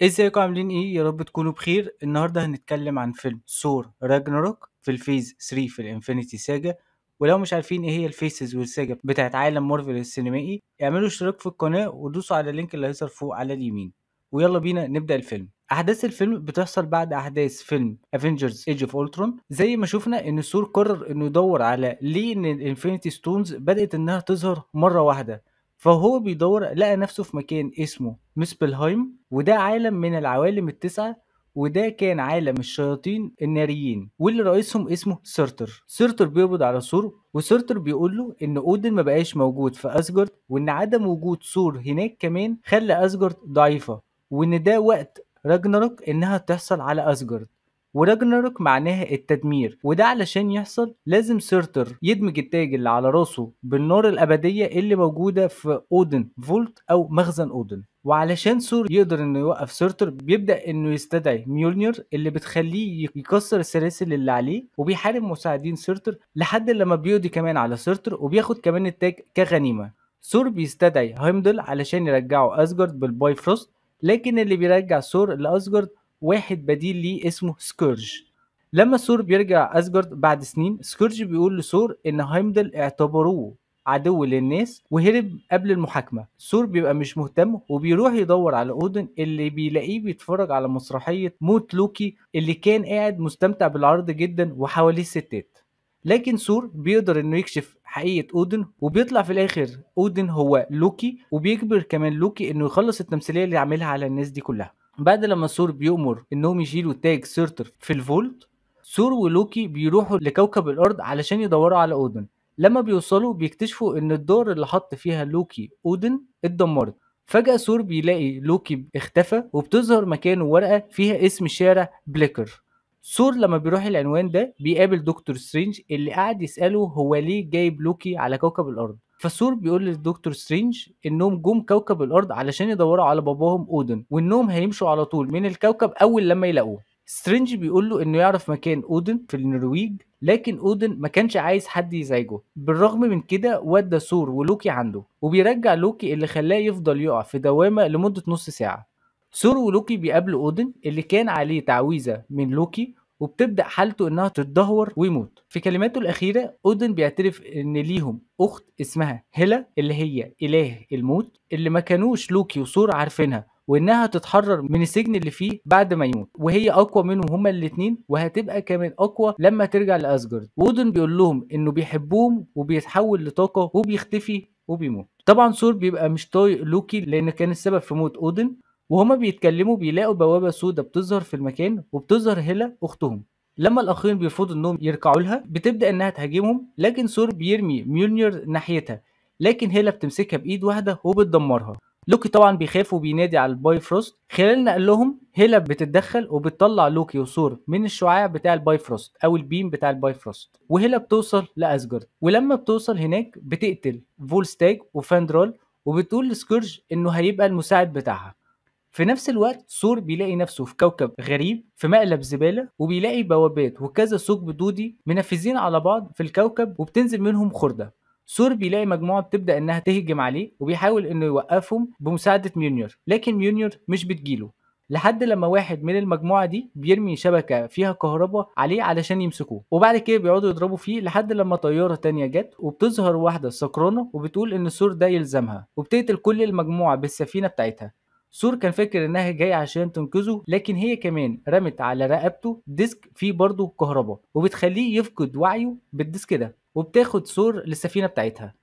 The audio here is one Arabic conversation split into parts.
ازيكم عاملين ايه؟ يا رب تكونوا بخير. النهارده هنتكلم عن فيلم ثور راجناروك في الفيز 3 في الانفينيتي ساجا. ولو مش عارفين ايه هي الفيسز والساجا بتاعت عالم مارفل السينمائي، اعملوا اشتراك في القناه ودوسوا على اللينك اللي هيظهر فوق على اليمين. ويلا بينا نبدا الفيلم. احداث الفيلم بتحصل بعد احداث فيلم افنجرز ايج اوف اولترون. زي ما شفنا ان ثور قرر انه يدور على ليه ان الانفينيتي ستونز بدات انها تظهر مره واحده. فهو بيدور لقى نفسه في مكان اسمه مسبلهايم، وده عالم من العوالم التسعة. وده كان عالم الشياطين الناريين واللي رئيسهم اسمه سيرتر. سيرتر بيقبض على ثور، وسيرتر بيقول له ان اودن ما بقاش موجود في اسجارد، وان عدم وجود ثور هناك كمان خلى اسجارد ضعيفة، وان ده وقت راجناروك انها تحصل على اسجارد. وراجناروك معناها التدمير، وده علشان يحصل لازم سيرتر يدمج التاج اللي على راسه بالنار الأبدية اللي موجودة في أودن فولت أو مخزن أودن. وعلشان ثور يقدر انه يوقف سيرتر، بيبدأ انه يستدعي ميولنير اللي بتخليه يكسر السلاسل اللي عليه، وبيحارب مساعدين سيرتر لحد لما بيقضي كمان على سيرتر وبياخد كمان التاج كغنيمة. ثور بيستدعي هايمدل علشان يرجعوا أسجارد بالباي فروست، لكن اللي بيرجع ثور لأسجارد واحد بديل ليه اسمه سكورج. لما ثور بيرجع اسجارد بعد سنين، سكورج بيقول لثور ان هايمدل اعتبروه عدو للناس وهرب قبل المحاكمة. ثور بيبقى مش مهتم وبيروح يدور على اودن، اللي بيلاقيه بيتفرج على مسرحية موت لوكي اللي كان قاعد مستمتع بالعرض جدا وحواليه الستات. لكن ثور بيقدر انه يكشف حقيقة اودن، وبيطلع في الاخر اودن هو لوكي، وبيجبر كمان لوكي انه يخلص التمثيلية اللي عاملها على الناس دي كلها. بعد لما ثور بيؤمر انهم يشيلوا تاج سيرتر في الفولت، ثور ولوكي بيروحوا لكوكب الارض علشان يدوروا على اودن. لما بيوصلوا بيكتشفوا ان الدار اللي حط فيها لوكي اودن اتدمرت. فجأة ثور بيلاقي لوكي اختفى، وبتظهر مكانه ورقة فيها اسم شارع بليكر. ثور لما بيروح العنوان ده بيقابل دكتور سترينج اللي قاعد يسأله هو ليه جايب لوكي على كوكب الارض. فثور بيقول للدكتور سترينج انهم جم كوكب الارض علشان يدوروا على باباهم اودن، وانهم هيمشوا على طول من الكوكب اول لما يلاقوه. سترينج بيقول له انه يعرف مكان اودن في النرويج، لكن اودن ما كانش عايز حد يزعجه. بالرغم من كده ودى ثور ولوكي عنده، وبيرجع لوكي اللي خلاه يفضل يقع في دوامة لمدة نص ساعة. ثور ولوكي بيقابلوا اودن اللي كان عليه تعويذة من لوكي، وبتبدأ حالته انها تتدهور ويموت. في كلماته الأخيرة اودن بيعترف ان ليهم اخت اسمها هيلا، اللي هي اله الموت اللي ما كانوش لوكي وثور عارفينها، وانها تتحرر من السجن اللي فيه بعد ما يموت، وهي اقوى منهم هما الاتنين، وهتبقى كمان اقوى لما ترجع لاسجارد. واودن بيقول لهم انه بيحبهم وبيتحول لطاقة وبيختفي وبيموت. طبعا ثور بيبقى مش طايق لوكي لان كان السبب في موت اودن. وهما بيتكلموا بيلاقوا بوابة سودة بتظهر في المكان، وبتظهر هيلا أختهم. لما الأخين بيرفضوا إنهم يركعوا لها بتبدأ إنها تهاجمهم، لكن ثور بيرمي ميولنير ناحيتها، لكن هيلا بتمسكها بإيد واحدة وبتدمرها. لوكي طبعا بيخاف وبينادي على الباي فروست. خلال نقلهم هيلا بتتدخل وبتطلع لوكي وثور من الشعاع بتاع الباي فروست او البيم بتاع الباي فروست، وهيلا بتوصل لاسجارد. ولما بتوصل هناك بتقتل فولستاج وفاندرال، وبتقول لسكورج انه هيبقى المساعد بتاعها. في نفس الوقت ثور بيلاقي نفسه في كوكب غريب في مقلب زبالة، وبيلاقي بوابات وكذا ثقب دودي منفذين على بعض في الكوكب وبتنزل منهم خردة. ثور بيلاقي مجموعة بتبدأ إنها تهجم عليه، وبيحاول إنه يوقفهم بمساعدة ميونير، لكن ميونير مش بتجيله. لحد لما واحد من المجموعة دي بيرمي شبكة فيها كهرباء عليه علشان يمسكوه، وبعد كده بيقعدوا يضربوا فيه لحد لما طيارة تانية جت، وبتظهر واحدة سكرانة وبتقول إن ثور ده يلزمها، وبتقتل كل المجموعة بالسفينة بتاعتها. ثور كان فاكر انها جايه عشان تنقذه، لكن هي كمان رمت على رقبته ديسك فيه برضه كهرباء، وبتخليه يفقد وعيه بالديسك ده، وبتاخد ثور للسفينه بتاعتها.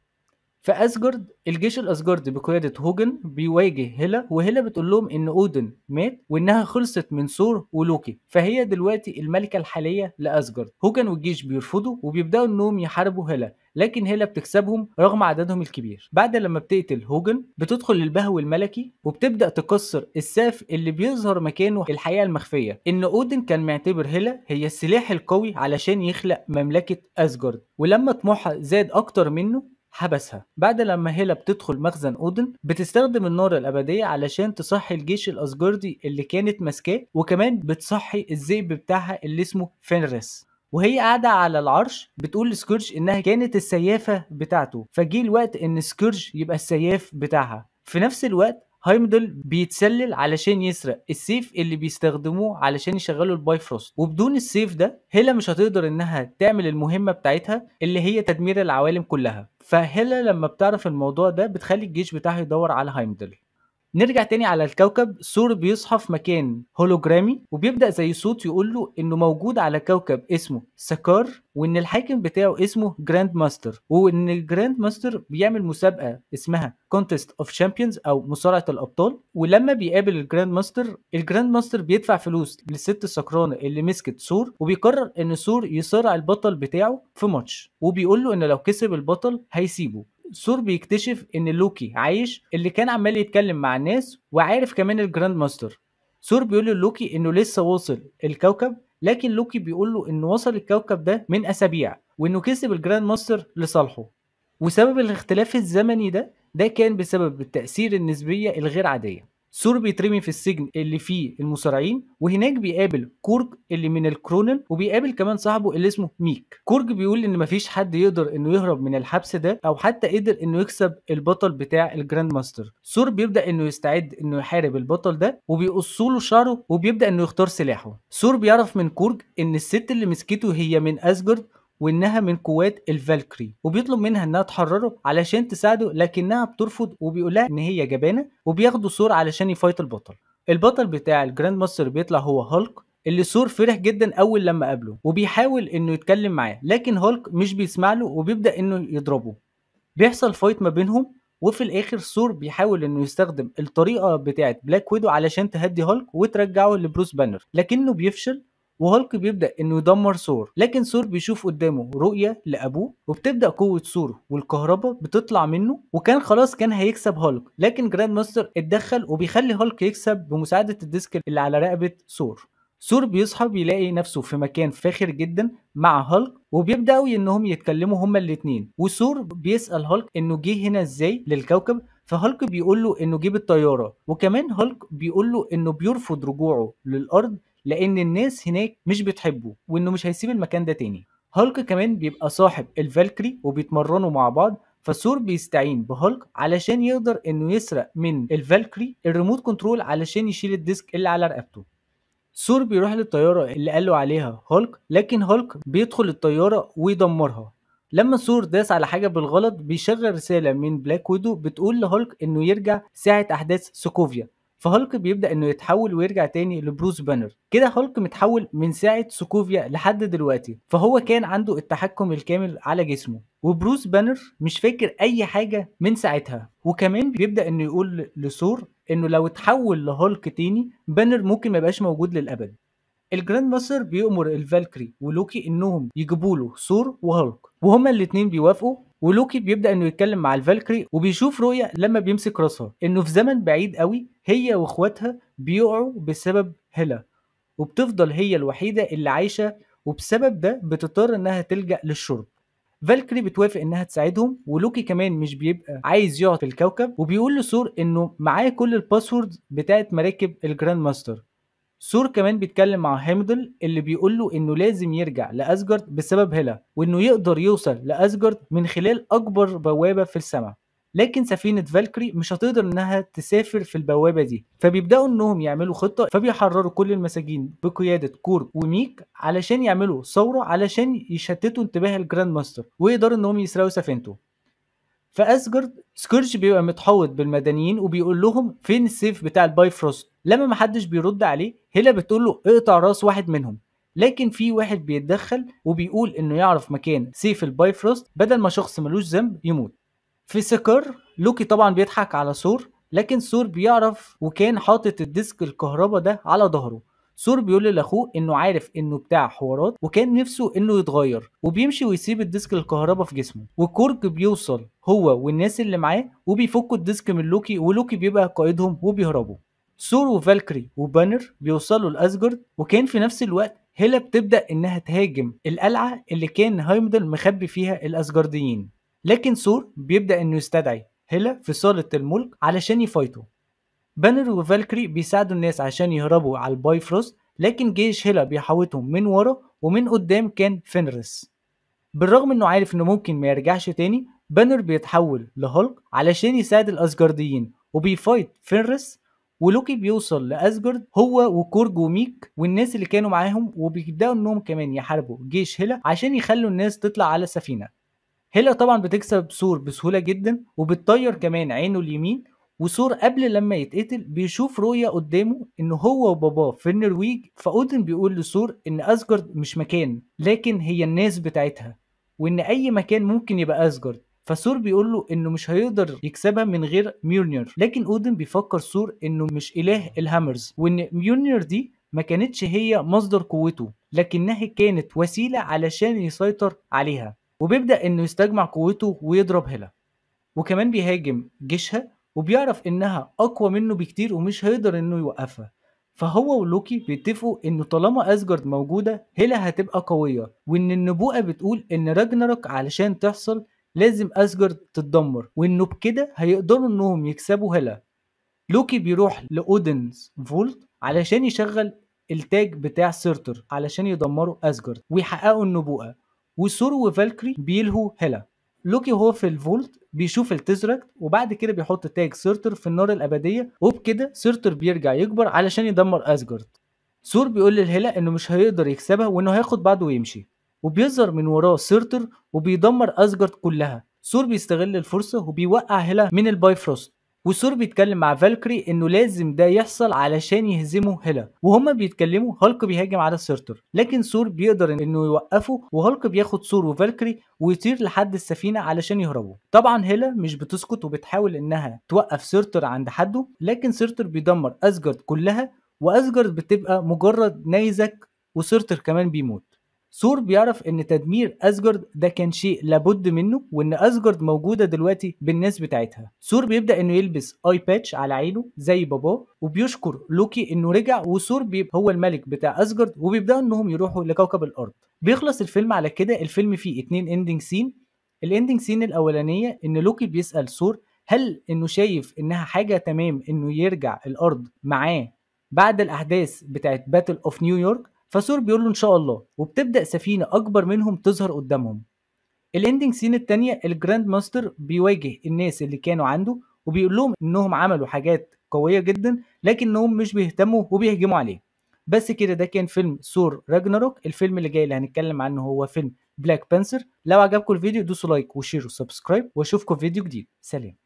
في اسجارد الجيش الاسجاردي بقياده هوجن بيواجه هيلا، وهيلا بتقول لهم ان اودن مات وانها خلصت من ثور ولوكي، فهي دلوقتي الملكه الحاليه لاسجارد. هوجن والجيش بيرفضوا وبيبداوا انهم يحاربوا هيلا، لكن هيلا بتكسبهم رغم عددهم الكبير. بعد لما بتقتل هوجن بتدخل للبهو الملكي، وبتبدا تكسر السقف اللي بيظهر مكانه الحقيقه المخفيه، ان اودن كان معتبر هيلا هي السلاح القوي علشان يخلق مملكه اسجارد، ولما طموحها زاد اكتر منه حبسها. بعد لما هيلا بتدخل مخزن اودن بتستخدم النار الابديه علشان تصحي الجيش الاسجاردي اللي كانت ماسكاه، وكمان بتصحي الذئب بتاعها اللي اسمه فينريس. وهي قاعدة على العرش بتقول لسكورج إنها كانت السيافة بتاعته، فجه الوقت إن سكورج يبقى السياف بتاعها. في نفس الوقت هايمدل بيتسلل علشان يسرق السيف اللي بيستخدموه علشان يشغلوا البايفروست، وبدون السيف ده هيلا مش هتقدر إنها تعمل المهمة بتاعتها اللي هي تدمير العوالم كلها. فهيلا لما بتعرف الموضوع ده بتخلي الجيش بتاعها يدور على هايمدل. نرجع تاني على الكوكب. ثور بيصحى في مكان هولوجرامي وبيبدأ زي صوت يقول له انه موجود على كوكب اسمه سكار، وان الحاكم بتاعه اسمه جراند ماستر، وان الجراند ماستر بيعمل مسابقة اسمها كونتست اوف شامبيونز او مصارعة الابطال. ولما بيقابل الجراند ماستر بيدفع فلوس للست السكرانة اللي مسكت ثور، وبيقرر ان ثور يصارع البطل بتاعه في ماتش، وبيقول له ان لو كسب البطل هيسيبه. ثور بيكتشف ان لوكي عايش اللي كان عمال يتكلم مع الناس، وعارف كمان الجراند ماستر. ثور بيقول لوكي انه لسه واصل الكوكب، لكن لوكي بيقول له انه وصل الكوكب ده من اسابيع، وانه كسب الجراند ماستر لصالحه. وسبب الاختلاف الزمني ده كان بسبب التأثير النسبية الغير عادية. ثور بيترمي في السجن اللي فيه المصارعين، وهناك بيقابل كورج اللي من الكرونل، وبيقابل كمان صاحبه اللي اسمه ميك. كورج بيقول ان مفيش حد يقدر انه يهرب من الحبس ده، او حتى قدر انه يكسب البطل بتاع الجراند ماستر. ثور بيبدا انه يستعد انه يحارب البطل ده، وبيقصوا له شعره، وبيبدا انه يختار سلاحه. ثور بيعرف من كورج ان الست اللي مسكته هي من اسجارد، وانها من قوات الفالكري، وبيطلب منها انها تحرره علشان تساعده، لكنها بترفض وبيقولها ان هي جبانه، وبياخدوا ثور علشان يفايت البطل بتاع الجراند ماستر بيطلع هو هالك، اللي ثور فرح جدا اول لما قابله، وبيحاول انه يتكلم معاه، لكن هالك مش بيسمع له وبيبدا انه يضربه. بيحصل فايت ما بينهم، وفي الاخر ثور بيحاول انه يستخدم الطريقه بتاعت بلاك ويدو علشان تهدي هالك وترجعه لبروس بانر، لكنه بيفشل، وهالك بيبدا انه يدمر ثور. لكن ثور بيشوف قدامه رؤيه لابوه، وبتبدا قوه ثور والكهرباء بتطلع منه، وكان خلاص كان هيكسب هالك، لكن جراند ماستر اتدخل وبيخلي هالك يكسب بمساعده الديسك اللي على رقبه ثور. ثور بيصحى بيلاقي نفسه في مكان فاخر جدا مع هالك، وبيبداوا انهم يتكلموا هما الاتنين، وثور بيسال هالك انه جه هنا ازاي للكوكب، فهالك بيقول له انه جه بالطياره، وكمان هالك بيقول له انه بيرفض رجوعه للارض لان الناس هناك مش بتحبه، وانه مش هيسيب المكان ده تاني. هالك كمان بيبقى صاحب الفالكري وبيتمرنوا مع بعض، فثور بيستعين بهالك علشان يقدر انه يسرق من الفالكري الريموت كنترول علشان يشيل الديسك اللي على رقبته. ثور بيروح للطيارة اللي قالوا عليها هولك، لكن هولك بيدخل الطيارة ويدمرها. لما ثور داس على حاجة بالغلط بيشغل رسالة من بلاك ويدو بتقول لهولك انه يرجع ساعة احداث سوكوفيا، فهولك بيبدأ انه يتحول ويرجع تاني لبروس بانر. كده هولك متحول من ساعة سوكوفيا لحد دلوقتي، فهو كان عنده التحكم الكامل على جسمه، وبروس بانر مش فاكر اي حاجة من ساعتها. وكمان بيبدأ انه يقول لثور انه لو اتحول لهولك تاني بانر ممكن ما يبقاش موجود للابد. الجراند ماستر بيأمر الفالكري ولوكي انهم يجيبوا له ثور وهالك، وهما الاتنين بيوافقوا. ولوكي بيبدأ انه يتكلم مع الفالكري، وبيشوف رؤية لما بيمسك راسها انه في زمن بعيد قوي هي واخواتها بيقعوا بسبب هيلا، وبتفضل هي الوحيدة اللي عايشة، وبسبب ده بتضطر انها تلجأ للشرب. فالكري بتوافق انها تساعدهم، ولوكي كمان مش بيبقى عايز يقعد في الكوكب، وبيقول لثور انه معاه كل الباسورد بتاعت مراكب الجراند ماستر. ثور كمان بيتكلم مع هيمدل اللي بيقول له انه لازم يرجع لاسجارد بسبب هيلا، وانه يقدر يوصل لاسجارد من خلال اكبر بوابة في السماء، لكن سفينة فالكري مش هتقدر انها تسافر في البوابة دي. فبيبدأوا انهم يعملوا خطة، فبيحرروا كل المساجين بقيادة كورج وميك علشان يعملوا ثورة علشان يشتتوا انتباه الجراند ماستر ويقدروا انهم يسرقوا سفينته. في اسجارد سكورج بيبقى متحوط بالمدنيين وبيقول لهم فين السيف بتاع الباي فروست. لما محدش بيرد عليه هيلا بتقول له اقطع راس واحد منهم، لكن في واحد بيتدخل وبيقول انه يعرف مكان سيف الباي فروست بدل ما شخص ملوش ذنب يموت. في سكر لوكي طبعا بيضحك على ثور، لكن ثور بيعرف وكان حاطط الديسك الكهرباء ده على ظهره. ثور بيقول لاخوه انه عارف انه بتاع حوارات وكان نفسه انه يتغير، وبيمشي ويسيب الديسك الكهرباء في جسمه. وكورج بيوصل هو والناس اللي معاه وبيفكوا الديسك من لوكي، ولوكي بيبقى قائدهم وبيهربوا. ثور وفالكري وبانر بيوصلوا لاسجارد، وكان في نفس الوقت هيلا بتبدأ انها تهاجم القلعة اللي كان هايمدل مخبي فيها الاسجارديين، لكن ثور بيبدأ انه يستدعي هيلا في صالة الملك علشان يفايتوا. بانر وفالكري بيساعدوا الناس عشان يهربوا على الباي فروست، لكن جيش هيلا بيحوطهم من ورا ومن قدام كان فينريس. بالرغم انه عارف انه ممكن ما يرجعش تاني، بانر بيتحول لهالك علشان يساعد الاسجارديين وبيفايت فينريس، ولوكي بيوصل لاسجارد هو وكورج وميك والناس اللي كانوا معاهم، وبيبداوا انهم كمان يحاربوا جيش هيلا عشان يخلوا الناس تطلع على سفينه. هيلا طبعا بتكسب ثور بسهوله جدا وبتطير كمان عينه اليمين، وثور قبل لما يتقتل بيشوف رؤية قدامه انه هو وباباه في النرويج، فاودن بيقول لثور ان اسجارد مش مكان لكن هي الناس بتاعتها، وان اي مكان ممكن يبقى اسجارد. فثور بيقول له انه مش هيقدر يكسبها من غير ميولنير، لكن اودن بيفكر ثور انه مش اله الهامرز، وان ميولنير دي ما كانتش هي مصدر قوته لكنها كانت وسيلة علشان يسيطر عليها، وبيبدأ انه يستجمع قوته ويضرب هيلا، وكمان بيهاجم جيشها وبيعرف انها اقوى منه بكتير ومش هيقدر انه يوقفها. فهو ولوكي بيتفقوا انه طالما اسجارد موجودة هيلا هتبقى قوية، وان النبوءة بتقول ان راجناروك علشان تحصل لازم اسجارد تتدمر، وانه بكده هيقدروا انهم يكسبوا هيلا. لوكي بيروح لأودنز فولت علشان يشغل التاج بتاع سيرتر علشان يدمروا اسجارد ويحققوا النبوءة، وثور وفالكري بيلهوا هيلا. لوكي وهو في الفولت بيشوف التزركت، وبعد كده بيحط تاج سيرتر في النار الأبدية، وبكده سيرتر بيرجع يكبر علشان يدمر اسجارد. ثور بيقول لهيلا انه مش هيقدر يكسبها وانه هياخد بعضه ويمشي، وبيظهر من وراه سيرتر وبيدمر اسجارد كلها. ثور بيستغل الفرصة وبيوقع هيلا من البايفروست، وثور بيتكلم مع فالكري انه لازم ده يحصل علشان يهزموا هيلا، وهما بيتكلموا هالك بيهاجم على سيرتر لكن ثور بيقدر انه يوقفه، وهالك بياخد ثور وفالكري ويطير لحد السفينة علشان يهربوا. طبعا هيلا مش بتسكت وبتحاول انها توقف سيرتر عند حده، لكن سيرتر بيدمر اسجارد كلها، واسجارد بتبقى مجرد نيزك، وسيرتر كمان بيموت. ثور بيعرف ان تدمير اسجارد ده كان شيء لابد منه، وان اسجارد موجوده دلوقتي بالناس بتاعتها. ثور بيبدا انه يلبس اي باتش على عينه زي باباه، وبيشكر لوكي انه رجع، وثور بيبقى هو الملك بتاع اسجارد، وبيبداوا انهم يروحوا لكوكب الارض. بيخلص الفيلم على كده. الفيلم فيه 2 اندنج سين. الاندنج سين الاولانيه ان لوكي بيسال ثور هل انه شايف انها حاجه تمام انه يرجع الارض معاه بعد الاحداث بتاعت باتل اوف نيويورك، فثور بيقول له ان شاء الله، وبتبدا سفينه اكبر منهم تظهر قدامهم. الاندنج سين التانية الجراند ماستر بيواجه الناس اللي كانوا عنده، وبيقول لهم انهم عملوا حاجات قويه جدا لكنهم مش بيهتموا وبيهجموا عليه. بس كده ده كان فيلم ثور راجناروك. الفيلم اللي جاي اللي هنتكلم عنه هو فيلم بلاك بانثر. لو عجبكم الفيديو دوسوا لايك وشير وسبسكرايب، واشوفكم في فيديو جديد. سلام.